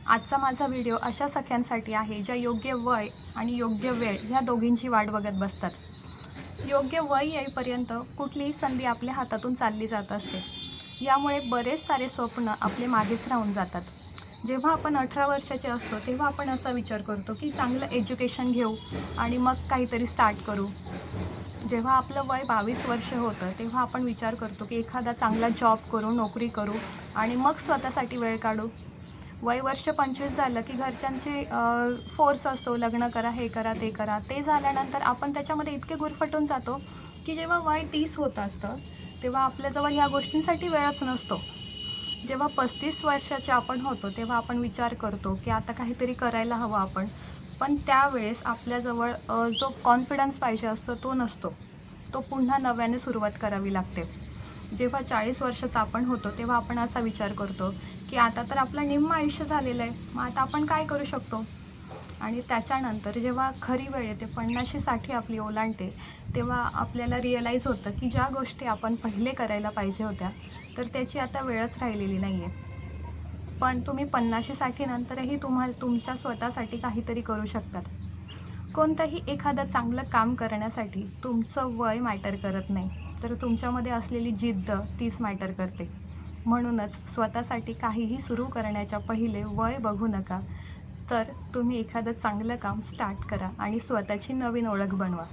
आजचा माझा व्हिडिओ अशा सख्यांसाठी आहे ज्या योग्य वय आणि योग्य वेळ ह्या दोघींची वाट बघत बसतात. योग्य वय येईपर्यंत कुठलीही संधी आपल्या हातातून चालली जात असते. यामुळे बरेच सारे स्वप्न आपले मागेच राहून जातात. जेव्हा आपण 18 वर्षाचे असतो तेव्हा आपण असा विचार करतो की चांगलं एज्युकेशन घेऊ आणि मग काहीतरी स्टार्ट करू. जेव्हा आपलं वय 22 वर्ष होतं तेव्हा आपण विचार करतो की एखादा चांगला जॉब करू, नोकरी करू आणि मग स्वतःसाठी वेळ काढू. वय वर्ष 25 झालं की घरच्यांचे फोर्स असतो, लग्न करा, हे करा, ते करा. ते झाल्यानंतर आपण त्याच्यामध्ये इतके गुरफटून जातो की जेव्हा वय 30 होत असतं तेव्हा आपल्याजवळ ह्या गोष्टींसाठी वेळच नसतो. जेव्हा 35 वर्षाचे आपण होतो तेव्हा आपण विचार करतो की आता काहीतरी करायला हवं आपण. पण त्यावेळेस आपल्याजवळ जो कॉन्फिडन्स पाहिजे असतो तो नसतो. तो पुन्हा नव्याने सुरुवात करावी लागते. जेव्हा 40 वर्षाचा आपण होतो तेव्हा आपण असा विचार करतो की आता तर आपलं निम्मं आयुष्य झालेलं आहे, मग आता आपण काय करू शकतो. आणि त्याच्यानंतर जेव्हा खरी वेळ येते 50-60 आपली ओलांडते तेव्हा आपल्याला रिअलाईज होतं की ज्या गोष्टी आपण पहिले करायला पाहिजे होत्या तर त्याची आता वेळच राहिलेली नाही आहे. पण तुम्ही 50-60 नंतरही तुमच्या स्वतःसाठी काहीतरी करू शकतात. कोणतंही एखादं चांगलं काम करण्यासाठी तुमचं वय मॅटर करत नाही, तर तुमच्यामध्ये असलेली जिद्द तीच मॅटर करते. म्हणूनच स्वतःसाठी काहीही सुरू करण्याच्या पहिले वय बघू नका, तर तुम्ही एखादं चांगलं काम स्टार्ट करा आणि स्वतःची नवीन ओळख बनवा.